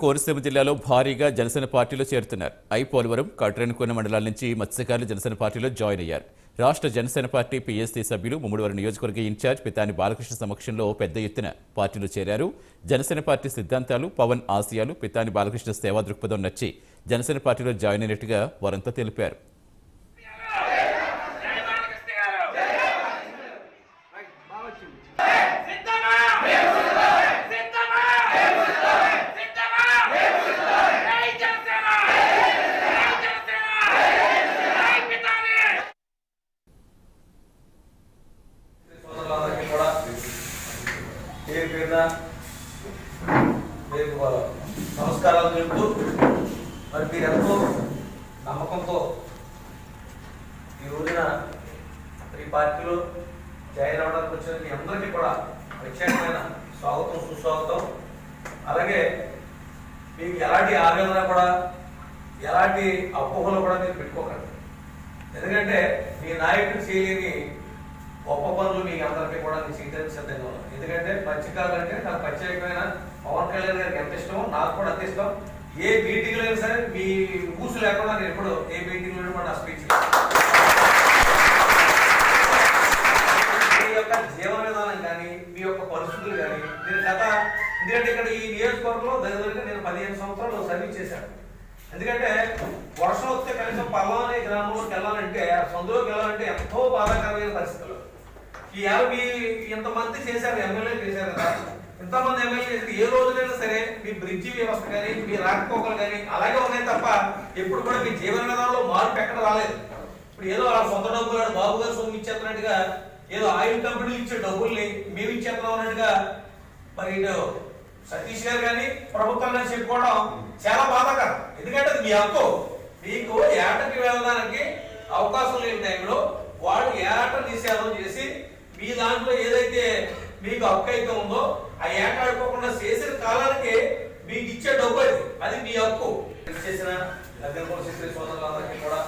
కోనసీమ జిల్లాలో భారీగా జనసేన పార్టీలో చేరుతున్నారు. పోలవరం, కట్రేనుకోన మండలాల నుంచి మత్స్యకారులు జనసేన పార్టీలో జాయిన్ అయ్యారు. రాష్ట్ర జనసేన పార్టీ పీఎస్సీ సభ్యులు ముమ్మడివరం నియోజకవర్గ ఇన్ఛార్జ్ పితాని బాలకృష్ణ సమక్షంలో పెద్ద ఎత్తున పార్టీలో చేరారు. జనసేన పార్టీ సిద్ధాంతాలు, పవన్ ఆశయాలు, పితాని బాలకృష్ణ సేవా దృక్పథం నచ్చి జనసేన పార్టీలో జాయిన్ అయినట్టుగా వారంతా తెలిపారు. నమస్కారాలు తెలుపుతూ మరి మీరెంతో నమ్మకంతో ఈ రోజున ఈ పార్టీలో జాయిన్ అవ్వడానికి వచ్చిన మీ అందరికీ కూడా ప్రత్యేకమైన స్వాగతం, సుస్వాగతం. అలాగే మీకు ఎలాంటి ఆవేదన కూడా, ఎలాంటి అపోహలు కూడా మీరు పెట్టుకోకండి. ఎందుకంటే మీ నాయకుడు చేయలేని గొప్ప పనులు మీకు అందరికీ కూడా నేను చేయడానికి సిద్ధంగా ఉన్నాను. ఎందుకంటే మత్స్యకారులు అంటే నాకు ప్రత్యేకమైన పవన్ కళ్యాణ్ గారికి ఎంత ఇష్టమో నాకు కూడా అంత ఇష్టం. ఏ మీటింగ్లో అయినా సరే మీ ఊసు లేకుండా నేను ఎప్పుడు ఏ మీటింగ్లో కూడా నా స్పీచ్ మీ యొక్క జీవన విధానం కానీ, మీ యొక్క పరిస్థితులు కానీ నేను ఎందుకంటే ఇక్కడ ఈ నియోజకవర్గంలో దగ్గర నేను 15 సంవత్సరాలు సర్వీస్ చేశాను. ఎందుకంటే వర్షం వస్తే కనీసం పల్లం అనే గ్రామంలోకి వెళ్ళాలంటే, సొంతలోకి వెళ్ళాలంటే ఎంతో బాధాకరమైన పరిస్థితులు. ఈ యాభై ఇంతమంది చేశారు, ఎమ్మెల్యేలు చేశారు కదా, ఇంతమంది ఎమ్మెల్యే చేసి ఏ రోజునైనా సరే మీ బ్రిడ్జి వ్యవస్థ కానీ, మీ రాకపోకలు కానీ అలాగే ఉన్నాయి తప్ప ఎప్పుడు కూడా మీ జీవన విధానంలో మార్పు ఎక్కడ రాలేదు. ఇప్పుడు ఏదో ఆ సొంత డబ్బులు బాబు గారు సొమ్ము ఇచ్చేస్తున్నట్టుగా, ఏదో ఆయిల్ కంపెనీలు ఇచ్చే డబ్బుల్ని మేము ఇచ్చేస్తున్నాం అన్నట్టుగా మరి సతీష్ గారు కానీ ప్రభుత్వంలో చెప్పుకోవడం చాలా బాధాకరం. ఎందుకంటే అది మీ హక్కు. మీకు ఏటకి వెళ్ళడానికి అవకాశం లేని టైంలో వాళ్ళు ఏట నిషేధం చేసి మీ దాంట్లో ఏదైతే మీకు హక్కు అయితే ఉందో ఆ ఏట ఆడుకోకుండా చేసిన కాలానికి మీకు ఇచ్చే డబ్బు అది మీ హక్కు. చేసిన దగ్గర సోదరులందరికీ కూడా